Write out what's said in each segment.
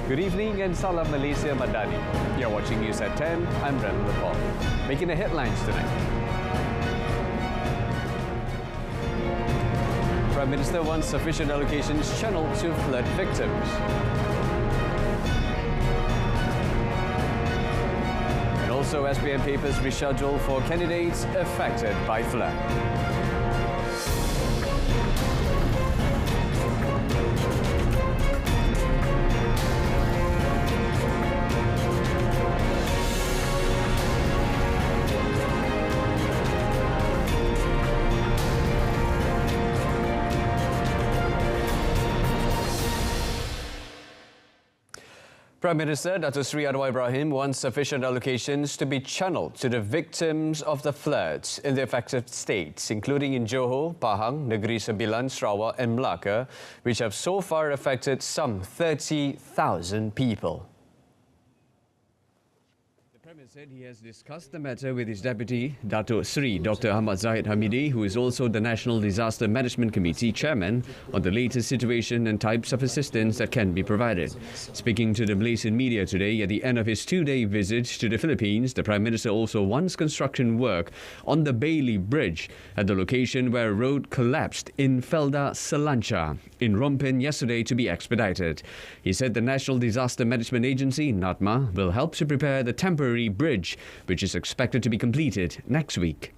Good evening and Salam Malaysia Madani. You're watching News at 10. I'm Brendan Paul. Making the headlines tonight. Prime Minister wants sufficient allocations channeled to flood victims. And also SPM papers rescheduled for candidates affected by flood. Prime Minister Dato Sri Anwar Ibrahim wants sufficient allocations to be channeled to the victims of the floods in the affected states, including in Johor, Pahang, Negeri Sembilan, Sarawak and Melaka, which have so far affected some 30,000 people. The Premier said he has discussed the matter with his deputy, Dato Sri Dr. Ahmad Zahid Hamidi, who is also the National Disaster Management Committee chairman, on the latest situation and types of assistance that can be provided. Speaking to the Malaysian media today at the end of his two-day visit to the Philippines, the Prime Minister also wants construction work on the Bailey Bridge at the location where a road collapsed in Felda Selancar in Rompin yesterday to be expedited. He said the National Disaster Management Agency, NADMA, will help to prepare the temporary bridge, which is expected to be completed next week.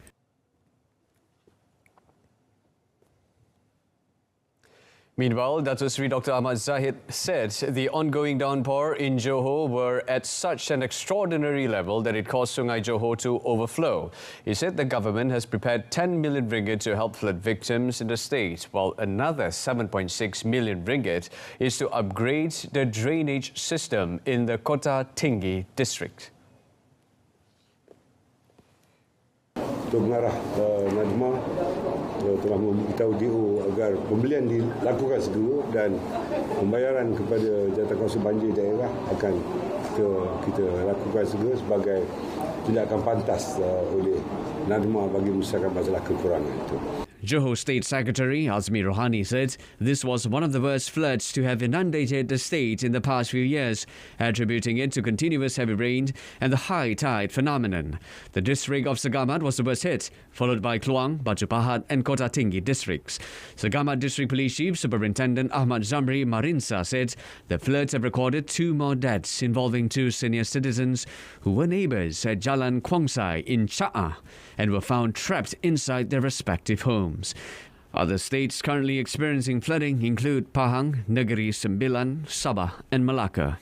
Meanwhile, Dato Sri Dr. Ahmad Zahid said the ongoing downpour in Johor were at such an extraordinary level that it caused Sungai Johor to overflow. He said the government has prepared 10 million ringgit to help flood victims in the state, while another 7.6 million ringgit is to upgrade the drainage system in the Kota Tinggi district. Untuk mengarah NADMA telah memberitahu DO agar pembelian dilakukan segera dan pembayaran kepada jawatankuasa banjir daerah akan kita lakukan segera sebagai tindakan pantas oleh NADMA bagi menyelesaikan masalah kekurangan itu. Johor State Secretary Azmi Rohani said this was one of the worst floods to have inundated the state in the past few years, attributing it to continuous heavy rain and the high tide phenomenon. The district of Segamat was the worst hit, followed by Kluang, Batu Pahat and Kota Tinggi districts. Segamat District Police Chief Superintendent Ahmad Zamri Marinsa said the floods have recorded 2 more deaths involving 2 senior citizens who were neighbours at Jalan Kwongsai in Cha'ah and were found trapped inside their respective homes. Other states currently experiencing flooding include Pahang, Negeri Sembilan, Sabah and Melaka.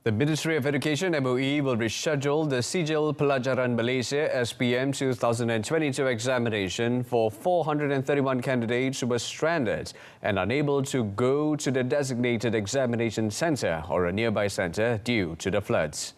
The Ministry of Education MOE will reschedule the Sijil Pelajaran Malaysia SPM 2022 examination for 431 candidates who were stranded and unable to go to the designated examination centre or a nearby centre due to the floods.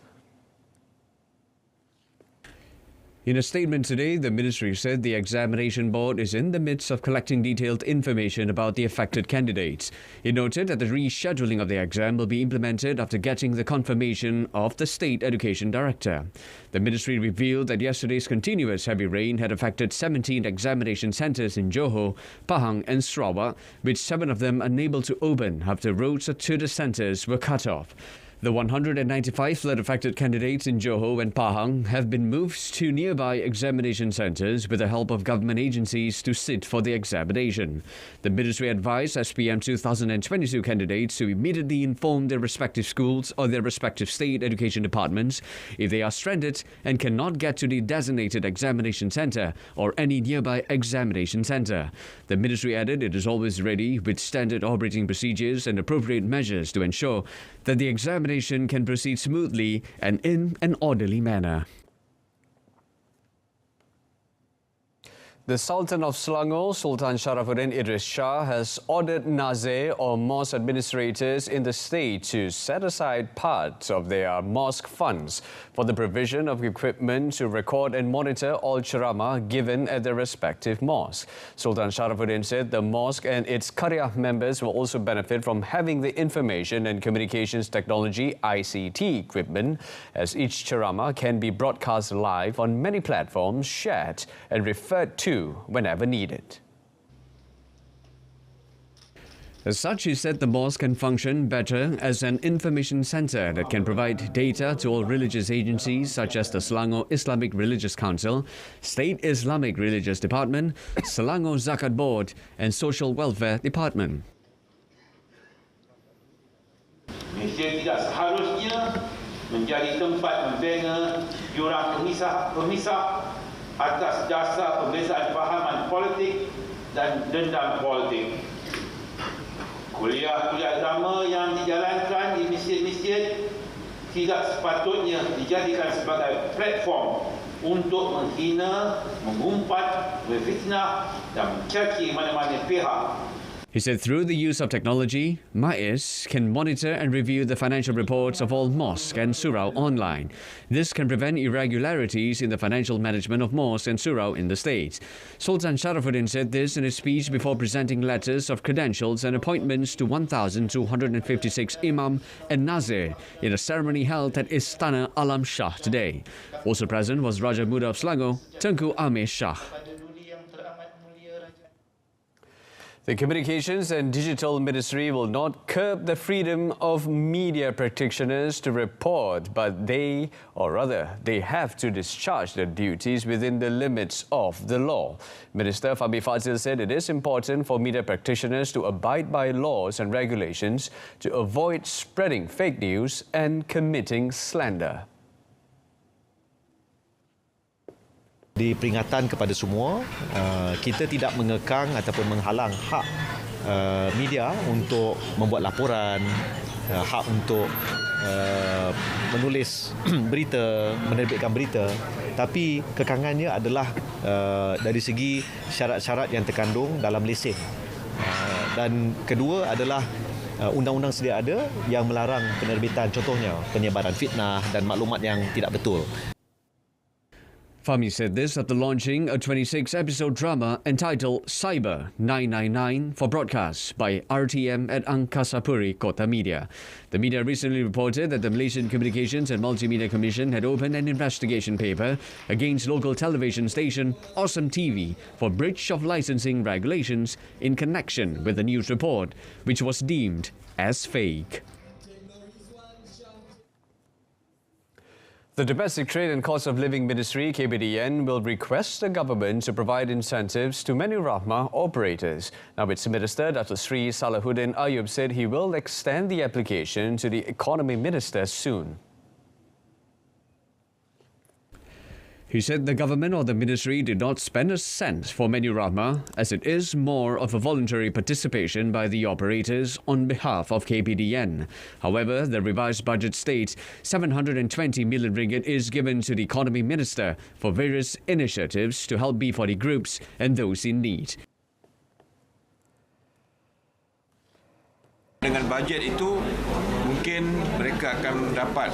In a statement today, the ministry said the examination board is in the midst of collecting detailed information about the affected candidates. It noted that the rescheduling of the exam will be implemented after getting the confirmation of the State Education Director. The ministry revealed that yesterday's continuous heavy rain had affected 17 examination centres in Johor, Pahang and Sarawak, with 7 of them unable to open after roads to the centres were cut off. The 195 flood-affected candidates in Johor and Pahang have been moved to nearby examination centres with the help of government agencies to sit for the examination. The ministry advised SPM 2022 candidates to immediately inform their respective schools or their respective state education departments if they are stranded and cannot get to the designated examination centre or any nearby examination centre. The ministry added it is always ready with standard operating procedures and appropriate measures to ensure that the examination can proceed smoothly and in an orderly manner. The Sultan of Selangor, Sultan Sharafuddin Idris Shah, has ordered Nazir or mosque administrators in the state to set aside part of their mosque funds for the provision of equipment to record and monitor all ceramah given at their respective mosques. Sultan Sharafuddin said the mosque and its Qaryah members will also benefit from having the information and communications technology ICT equipment, as each ceramah can be broadcast live on many platforms, shared and referred to whenever needed. As such, he said the mosque can function better as an information center that can provide data to all religious agencies such as the Selangor Islamic Religious Council, State Islamic Religious Department, Selangor Zakat Board and Social Welfare Department. Malaysia tidak seharusnya menjadi tempat membina jurang pemisah atas dasar perbezaan fahaman politik dan dendam politik. Kuliah-kuliah agama yang dijalankan di masjid-masjid tidak sepatutnya dijadikan sebagai platform untuk menghina, mengumpat, memfitnah dan mencaci mana-mana pihak. He said through the use of technology, MAIS can monitor and review the financial reports of all mosques and surau online. This can prevent irregularities in the financial management of mosques and surau in the state. Sultan Sharafuddin said this in a speech before presenting letters of credentials and appointments to 1,256 Imam and Nazir in a ceremony held at Istana Alam Shah today. Also present was Raja Muda of Selangor, Tengku Amir Shah. The Communications and Digital Ministry will not curb the freedom of media practitioners to report, but they have to discharge their duties within the limits of the law. Minister Fahmi Fadzil said it is important for media practitioners to abide by laws and regulations to avoid spreading fake news and committing slander. Di peringatan kepada semua, kita tidak mengekang ataupun menghalang hak media untuk membuat laporan, hak untuk menulis berita, menerbitkan berita, tapi kekangannya adalah dari segi syarat-syarat yang terkandung dalam lesen. Dan kedua adalah undang-undang sedia ada yang melarang penerbitan, contohnya penyebaran fitnah dan maklumat yang tidak betul. Fahmi said this after launching a 26-episode drama entitled Cyber 999 for broadcast by RTM at Angkasa Puri, Kota Media. The media recently reported that the Malaysian Communications and Multimedia Commission had opened an investigation paper against local television station Awesome TV for breach of licensing regulations in connection with the news report, which was deemed as fake. The Domestic Trade and Cost of Living Ministry, KBDN, will request the government to provide incentives to menu rahmah operators. Now, its Minister, Dr. Sri Salahuddin Ayub, said he will extend the application to the Economy Minister soon. He said the government or the ministry did not spend a cent for menu rahmah, as it is more of a voluntary participation by the operators on behalf of KPDN. However, the revised budget states 720 million ringgit is given to the economy minister for various initiatives to help B40 groups and those in need. Dengan bajet itu mungkin mereka akan mendapat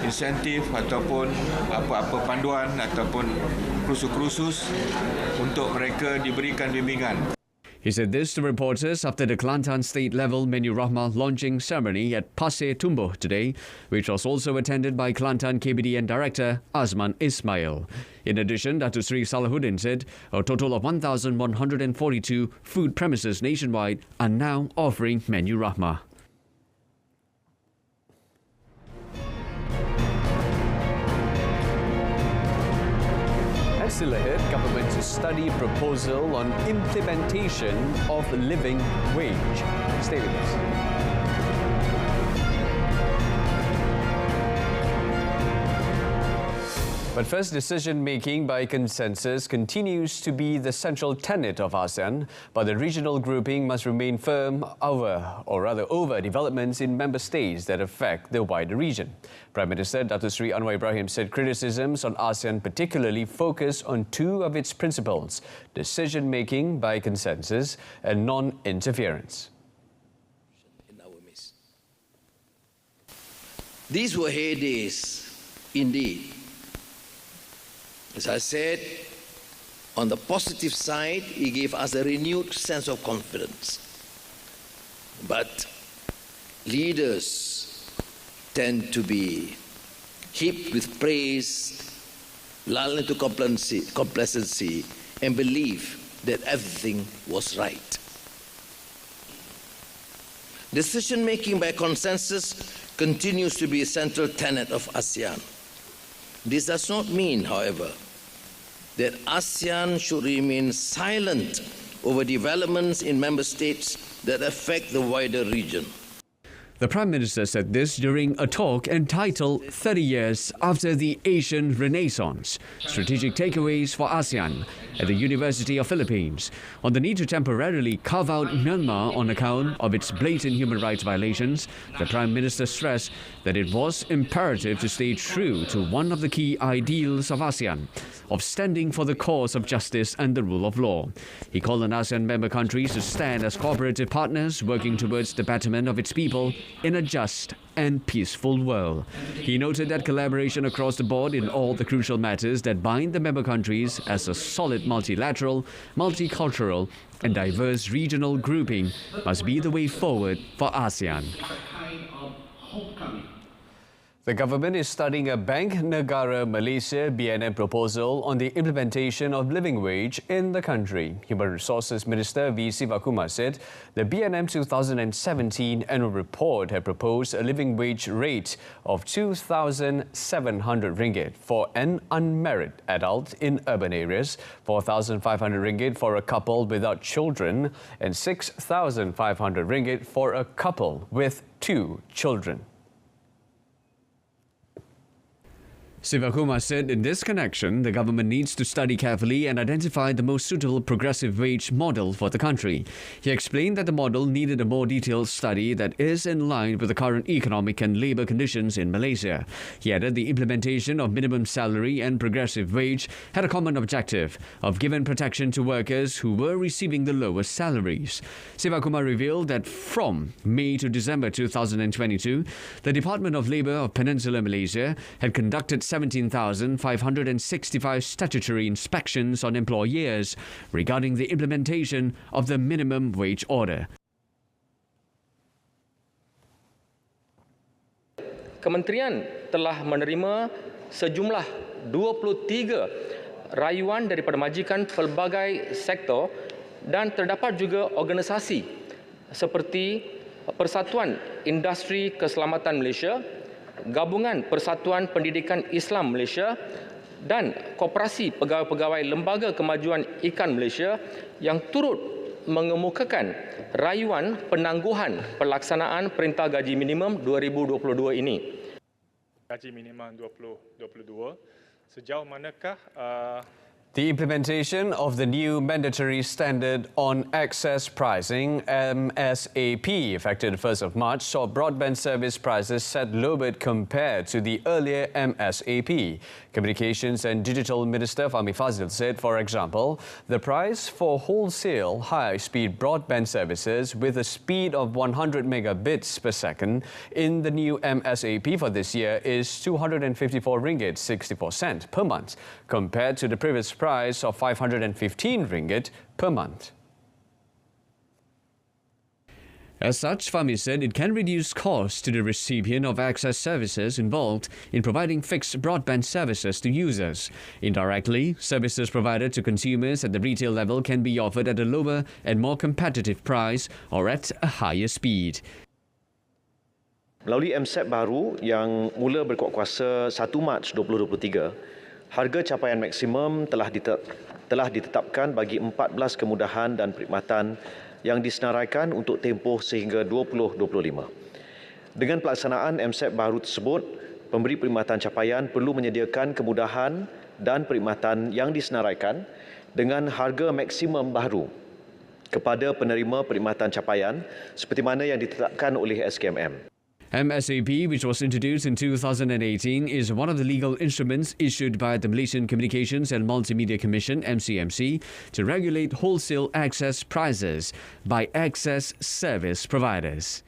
insentif ataupun apa-apa panduan ataupun kursus-kursus untuk mereka diberikan bimbingan. He said this to reporters after the Kelantan state-level Menu Rahmah launching ceremony at Pasir Tumbuh today, which was also attended by Kelantan KBDN Director Azman Ismail. In addition, Datuk Sri Salahuddin said a total of 1,142 food premises nationwide are now offering Menu Rahmah. Still ahead, government to study proposal on implementation of living wage. Stay with us. But first, decision-making by consensus continues to be the central tenet of ASEAN, but the regional grouping must remain firm over developments in member states that affect the wider region. Prime Minister Datuk Seri Anwar Ibrahim said criticisms on ASEAN particularly focus on two of its principles: decision-making by consensus and non-interference. These were heydays, indeed. As I said, on the positive side, he gave us a renewed sense of confidence. But leaders tend to be heaped with praise, lulled into complacency, and believe that everything was right. Decision-making by consensus continues to be a central tenet of ASEAN. This does not mean, however, that ASEAN should remain silent over developments in member states that affect the wider region. The Prime Minister said this during a talk entitled 30 Years After the Asian Renaissance, Strategic Takeaways for ASEAN at the University of Philippines, on the need to temporarily carve out Myanmar on account of its blatant human rights violations. The Prime Minister stressed that it was imperative to stay true to one of the key ideals of ASEAN, of standing for the cause of justice and the rule of law. He called on ASEAN member countries to stand as cooperative partners working towards the betterment of its people in a just and peaceful world. He noted that collaboration across the board in all the crucial matters that bind the member countries as a solid multilateral, multicultural and diverse regional grouping must be the way forward for ASEAN. The government is studying a Bank Negara Malaysia BNM proposal on the implementation of living wage in the country. Human Resources Minister V. Sivakumar said the BNM 2017 annual report had proposed a living wage rate of 2,700 ringgit for an unmarried adult in urban areas, 4,500 ringgit for a couple without children, and 6,500 ringgit for a couple with 2 children. Sivakumar said in this connection, the government needs to study carefully and identify the most suitable progressive wage model for the country. He explained that the model needed a more detailed study that is in line with the current economic and labour conditions in Malaysia. He added the implementation of minimum salary and progressive wage had a common objective of giving protection to workers who were receiving the lowest salaries. Sivakumar revealed that from May to December 2022, the Department of Labour of Peninsular Malaysia had conducted 17,565 statutory inspections on employers regarding the implementation of the minimum wage order. Kementerian telah menerima sejumlah 23 rayuan daripada majikan pelbagai sektor dan terdapat juga organisasi seperti Persatuan Industri Keselamatan Malaysia, Gabungan Persatuan Pendidikan Islam Malaysia dan Koperasi Pegawai-Pegawai Lembaga Kemajuan Ikan Malaysia yang turut mengemukakan rayuan penangguhan pelaksanaan Perintah Gaji Minimum 2022 ini. Gaji minimum 2022, sejauh manakah The implementation of the new mandatory standard on access pricing (MSAP) effective 1st of March saw broadband service prices set lowered compared to the earlier MSAP. Communications and Digital Minister Fahmi Fazil said, for example, the price for wholesale high-speed broadband services with a speed of 100 megabits per second in the new MSAP for this year is 254 ringgit 64 cent per month, compared to the previous price of 515 ringgit per month. As such, Fahmi said it can reduce costs to the recipient of access services involved in providing fixed broadband services to users. Indirectly, services provided to consumers at the retail level can be offered at a lower and more competitive price or at a higher speed. Melalui MSAP baru yang mula berkuatkuasa 1 Mac 2023, harga capaian maksimum telah ditetapkan bagi 14 kemudahan dan perkhidmatan yang disenaraikan untuk tempoh sehingga 2025. Dengan pelaksanaan MSAP baru tersebut, pemberi perkhidmatan capaian perlu menyediakan kemudahan dan perkhidmatan yang disenaraikan dengan harga maksimum baru kepada penerima perkhidmatan capaian seperti mana yang ditetapkan oleh SKMM. MSAP, which was introduced in 2018, is one of the legal instruments issued by the Malaysian Communications and Multimedia Commission (MCMC) to regulate wholesale access prices by access service providers.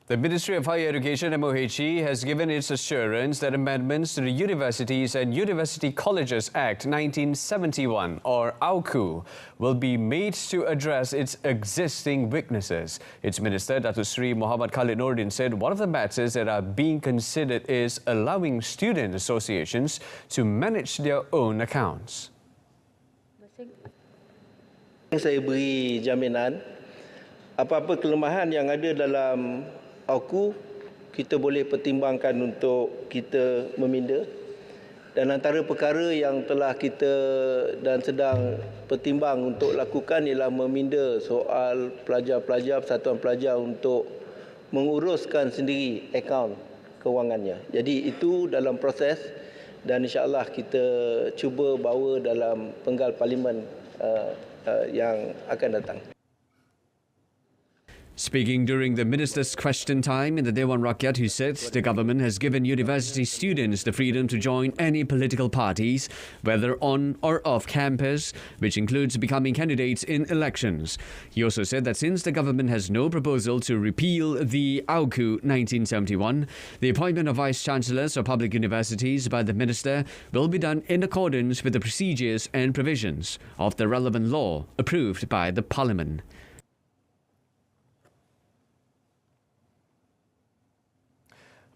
The Ministry of Higher Education (MOHE) has given its assurance that amendments to the Universities and University Colleges Act 1971 or AUKU will be made to address its existing weaknesses. Its Minister Datuk Seri Muhammad Khalid Nordin said one of the matters that are being considered is allowing student associations to manage their own accounts. Saya beri jaminan apa-apa kelemahan yang ada dalam AUKU, kita boleh pertimbangkan untuk kita meminda. Dan antara perkara yang telah kita dan sedang pertimbang untuk lakukan ialah meminda soal pelajar-pelajar, persatuan pelajar untuk menguruskan sendiri akaun kewangannya. Jadi itu dalam proses dan insya-Allah kita cuba bawa dalam penggal parlimen yang akan datang. Speaking during the minister's question time in the Dewan Rakyat, he said the government has given university students the freedom to join any political parties, whether on or off campus, which includes becoming candidates in elections. He also said that since the government has no proposal to repeal the AUKU 1971, the appointment of vice-chancellors of public universities by the minister will be done in accordance with the procedures and provisions of the relevant law approved by the parliament.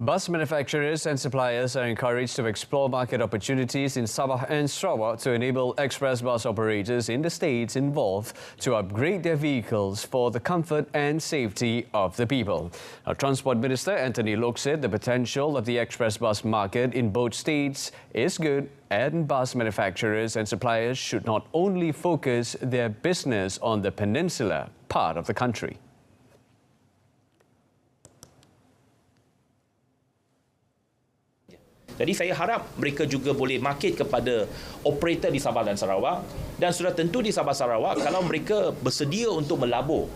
Bus manufacturers and suppliers are encouraged to explore market opportunities in Sabah and Sarawak to enable express bus operators in the states involved to upgrade their vehicles for the comfort and safety of the people. Our Transport Minister Anthony Loke said the potential of the express bus market in both states is good, and bus manufacturers and suppliers should not only focus their business on the peninsular part of the country. Jadi saya harap mereka juga boleh market kepada operator di Sabah dan Sarawak, dan sudah tentu di Sabah Sarawak kalau mereka bersedia untuk melabur,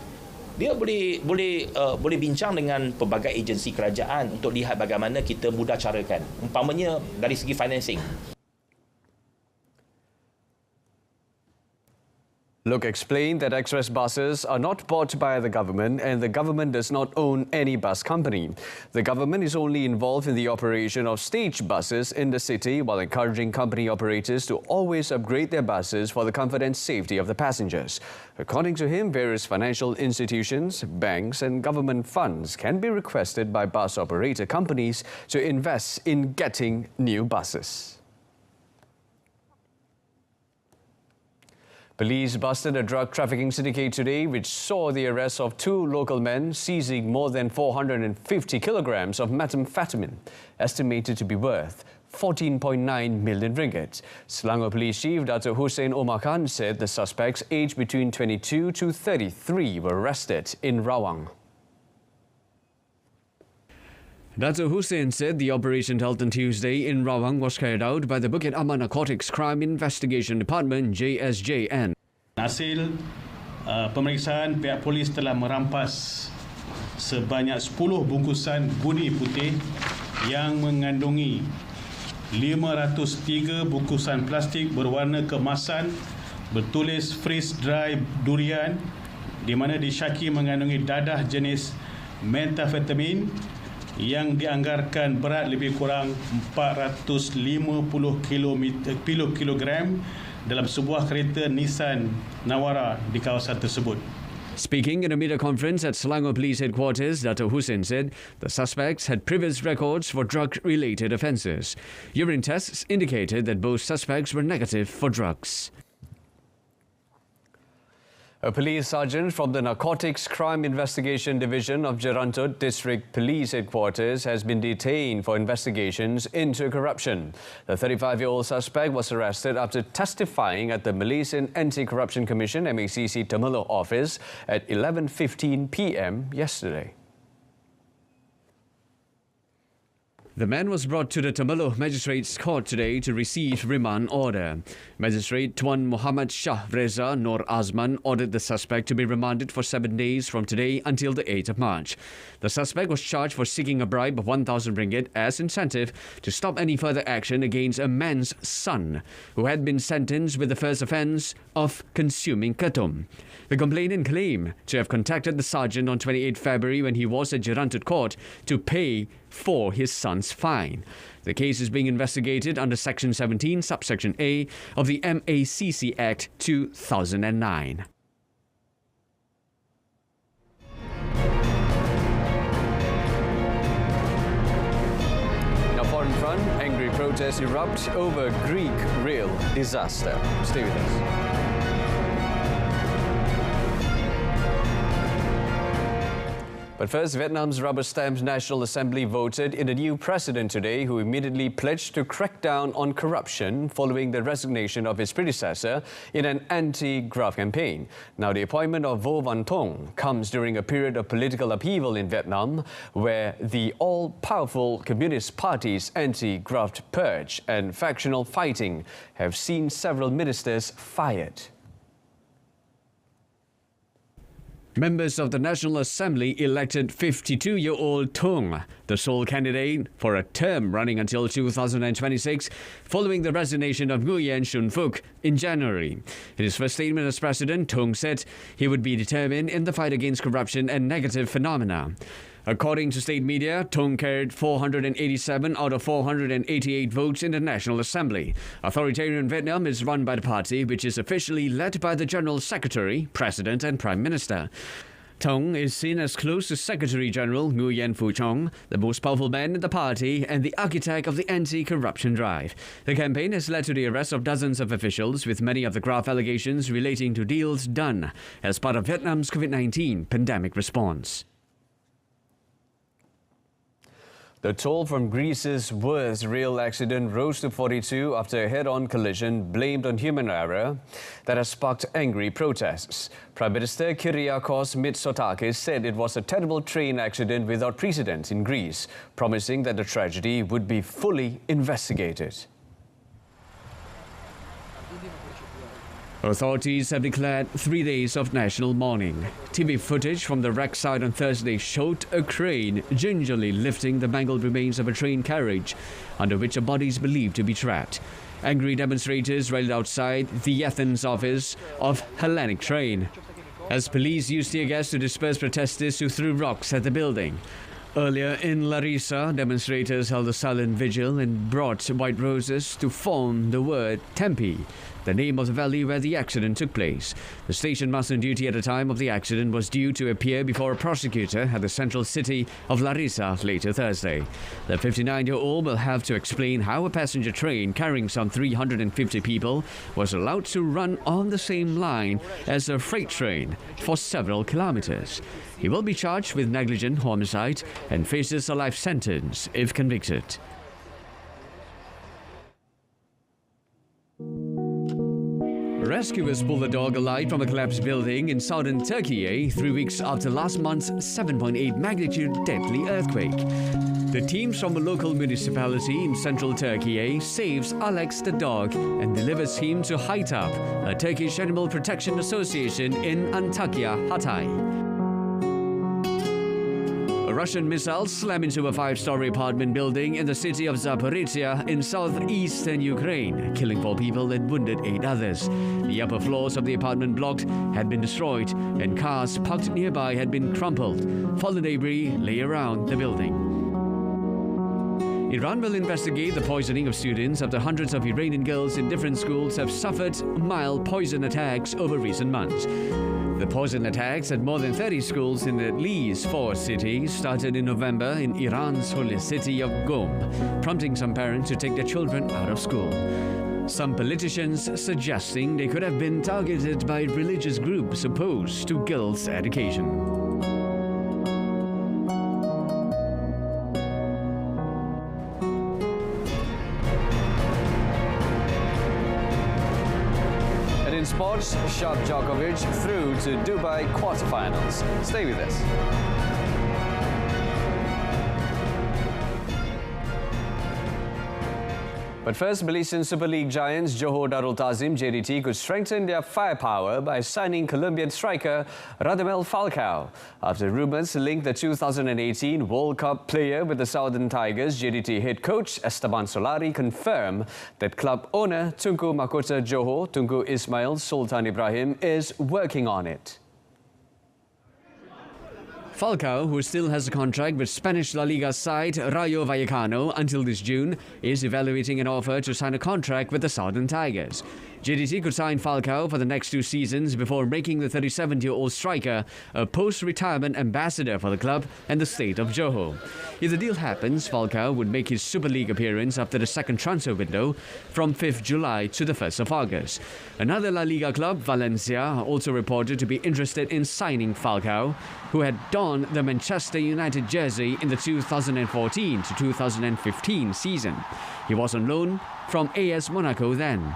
dia boleh bincang dengan pelbagai agensi kerajaan untuk lihat bagaimana kita mudah carakan, umpamanya dari segi financing. Loke explained that express buses are not bought by the government and the government does not own any bus company. The government is only involved in the operation of stage buses in the city while encouraging company operators to always upgrade their buses for the comfort and safety of the passengers. According to him, various financial institutions, banks and government funds can be requested by bus operator companies to invest in getting new buses. Police busted a drug trafficking syndicate today, which saw the arrest of 2 local men seizing more than 450 kilograms of methamphetamine, estimated to be worth 14.9 million ringgit. Selangor Police Chief Dato' Hussein Omar Khan said the suspects aged between 22 to 33 were arrested in Rawang. Dato' Hussein said the operation held on Tuesday in Rawang was carried out by the Bukit Aman Narcotics Crime Investigation Department JSJN. Hasil pemeriksaan, pihak polis telah merampas sebanyak 10 bungkusan guni putih yang mengandungi 503 bungkusan plastik berwarna keemasan bertulis freeze dry durian, di mana disyaki mengandungi dadah jenis methamphetamine yang dianggarkan berat lebih kurang 450 kilogram dalam sebuah kereta Nissan Navara di kawasan tersebut. Speaking in a media conference at Selangor Police Headquarters, Dato' Hussein said the suspects had previous records for drug-related offences. Urine tests indicated that both suspects were negative for drugs. A police sergeant from the Narcotics Crime Investigation Division of Jerantut District Police Headquarters has been detained for investigations into corruption. The 35-year-old suspect was arrested after testifying at the Malaysian Anti-Corruption Commission MACC Temerloh office at 11:15 p.m. yesterday. The man was brought to the Temerloh Magistrates Court today to receive remand order. Magistrate Tuan Muhammad Shah Reza Nur Azman ordered the suspect to be remanded for 7 days from today until the 8th of March. The suspect was charged for seeking a bribe of 1,000 ringgit as incentive to stop any further action against a man's son, who had been sentenced with the first offence of consuming ketum. The complainant claimed to have contacted the sergeant on 28 February when he was at Jerantut Court to pay for his son's fine. The case is being investigated under Section 17, Subsection A of the MACC Act 2009. Now, foreign front, angry protests erupt over Greek rail disaster. Stay with us. But first, Vietnam's rubber-stamped National Assembly voted in a new president today who immediately pledged to crack down on corruption following the resignation of his predecessor in an anti-graft campaign. Now, the appointment of Vo Van Thong comes during a period of political upheaval in Vietnam where the all-powerful Communist Party's anti-graft purge and factional fighting have seen several ministers fired. Members of the National Assembly elected 52-year-old Thong, the sole candidate for a term running until 2026, following the resignation of Nguyen Xuan Phuc in January. In his first statement as president, Thong said he would be determined in the fight against corruption and negative phenomena. According to state media, Thong carried 487 out of 488 votes in the National Assembly. Authoritarian Vietnam is run by the party, which is officially led by the General Secretary, President and Prime Minister. Thong is seen as close to Secretary General Nguyen Phu Trong, the most powerful man in the party and the architect of the anti-corruption drive. The campaign has led to the arrest of dozens of officials, with many of the graft allegations relating to deals done as part of Vietnam's COVID-19 pandemic response. The toll from Greece's worst rail accident rose to 42 after a head-on collision blamed on human error that has sparked angry protests. Prime Minister Kyriakos Mitsotakis said it was a terrible train accident without precedent in Greece, promising that the tragedy would be fully investigated. Authorities have declared 3 days of national mourning. TV footage from the wreck site on Thursday showed a crane gingerly lifting the mangled remains of a train carriage under which a body is believed to be trapped. Angry demonstrators rallied outside the Athens office of Hellenic Train as police used tear gas to disperse protesters who threw rocks at the building. Earlier in Larissa, demonstrators held a silent vigil and brought white roses to form the word Tempe, the name of the valley where the accident took place. The station master on duty at the time of the accident was due to appear before a prosecutor at the central city of Larissa later Thursday. The 59-year-old will have to explain how a passenger train carrying some 350 people was allowed to run on the same line as a freight train for several kilometers. He will be charged with negligent homicide and faces a life sentence if convicted. Rescuers pulled a dog alive from a collapsed building in southern Turkey 3 weeks after last month's 7.8 magnitude deadly earthquake. The teams from a local municipality in central Turkey saves Alex the dog and delivers him to Haytap, a Turkish animal protection association in Antakya, Hatay. A Russian missile slammed into a 5-story apartment building in the city of Zaporizhia in southeastern Ukraine, killing 4 people and wounded 8 others. The upper floors of the apartment block had been destroyed and cars parked nearby had been crumpled. Fallen debris lay around the building. Iran will investigate the poisoning of students after hundreds of Iranian girls in different schools have suffered mild poison attacks over recent months. The poison attacks at more than 30 schools in at least 4 cities started in November in Iran's holy city of Qom, prompting some parents to take their children out of school. Some politicians suggesting they could have been targeted by religious groups opposed to girls' education. In sports, Shab Djokovic through to Dubai quarterfinals. Stay with us. But first, Malaysian Super League giants Johor Darul Ta'zim JDT could strengthen their firepower by signing Colombian striker Radamel Falcao. After rumours linked the 2018 World Cup player with the Southern Tigers, JDT head coach Esteban Solari confirmed that club owner Tunku Mahkota Johor, Tunku Ismail Sultan Ibrahim, is working on it. Falcao, who still has a contract with Spanish La Liga side Rayo Vallecano until this June, is evaluating an offer to sign a contract with the Southern Tigers. JDT could sign Falcao for the next 2 seasons before making the 37-year-old striker a post-retirement ambassador for the club and the state of Johor. If the deal happens, Falcao would make his Super League appearance after the second transfer window from 5th July to the 1st of August. Another La Liga club, Valencia, also reported to be interested in signing Falcao, who had donned the Manchester United jersey in the 2014 to 2015 season. He was on loan from AS Monaco then.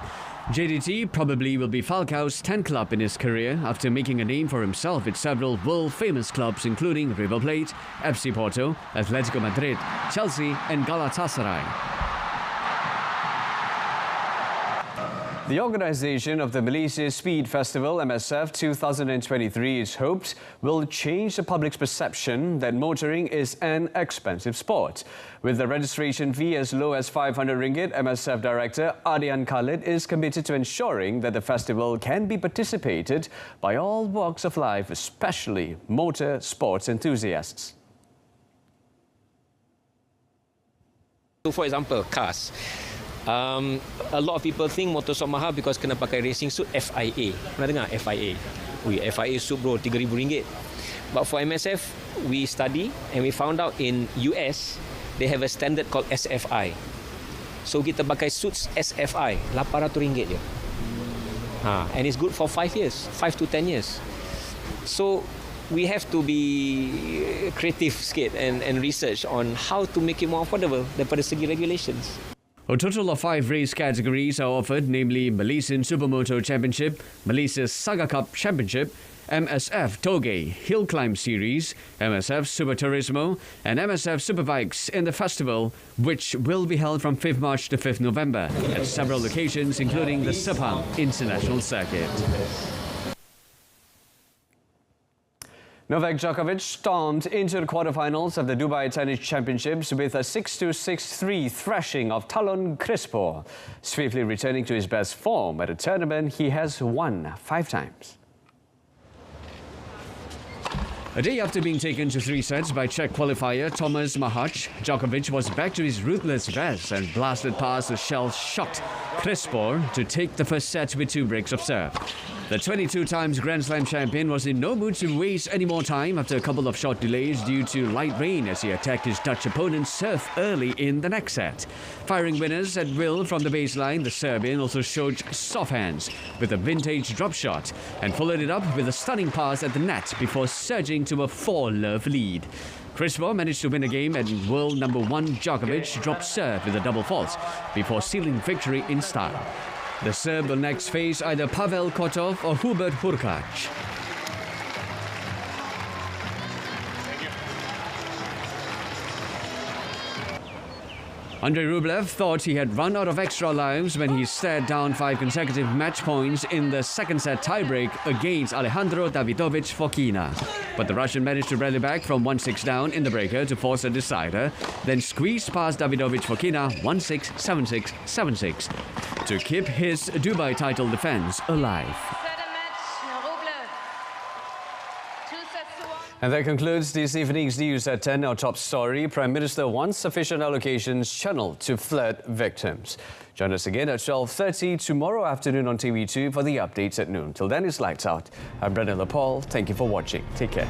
JDT probably will be Falcao's 10th club in his career after making a name for himself with several world-famous clubs including River Plate, FC Porto, Atletico Madrid, Chelsea and Galatasaray. The organisation of the Malaysia Speed Festival MSF 2023 is hoped will change the public's perception that motoring is an expensive sport. With the registration fee as low as 500 ringgit, MSF Director Ardian Khalid is committed to ensuring that the festival can be participated by all walks of life, especially motor sports enthusiasts. So for example, cars. A lot of people think motor sport mahal because kena pakai racing suit FIA. Pernah dengar FIA? FIA suit bro, RM3,000. But for MSF, we study and we found out in US, they have a standard called SFI. So kita pakai suits SFI, RM800 je. And it's good for 5 years, 5 to 10 years. So we have to be creative sikit and research on how to make it more affordable daripada segi regulations. A total of 5 race categories are offered, namely Malaysian Supermoto Championship, Malaysia's Saga Cup Championship, MSF Toge Hill Climb Series, MSF Super Turismo and MSF Superbikes in the festival, which will be held from 5th March to 5th November at several locations including the Sepang International Circuit. Novak Djokovic stormed into the quarterfinals of the Dubai Tennis Championships with a 6-2, 6-3 thrashing of Talon Crispo, swiftly returning to his best form at a tournament he has won 5 times. A day after being taken to 3 sets by Czech qualifier Tomáš Mahač, Djokovic was back to his ruthless best and blasted past the shell-shocked Crispo to take the first set with 2 breaks of serve. The 22 times Grand Slam champion was in no mood to waste any more time after a couple of short delays due to light rain as he attacked his Dutch opponent's serve early in the next set. Firing winners at will from the baseline, the Serbian also showed soft hands with a vintage drop shot and followed it up with a stunning pass at the net before surging to a 4-love lead. Crispo managed to win a game and world number 1 Djokovic dropped serve with a double fault before sealing victory in style. The Serb will next face either Pavel Kotov or Hubert Hurkacz. Andrei Rublev thought he had run out of extra lives when he stared down 5 consecutive match points in the second set tiebreak against Alejandro Davidovich Fokina. But the Russian managed to rally back from 1-6 down in the breaker to force a decider, then squeezed past Davidovich Fokina 1-6, 7-6, 7-6 to keep his Dubai title defense alive. And that concludes this evening's news at 10. Our top story: Prime Minister wants sufficient allocations channeled to flood victims. Join us again at 12:30 tomorrow afternoon on TV2 for the updates at noon. Till then, it's lights out. I'm Brendan LaPaul. Thank you for watching. Take care.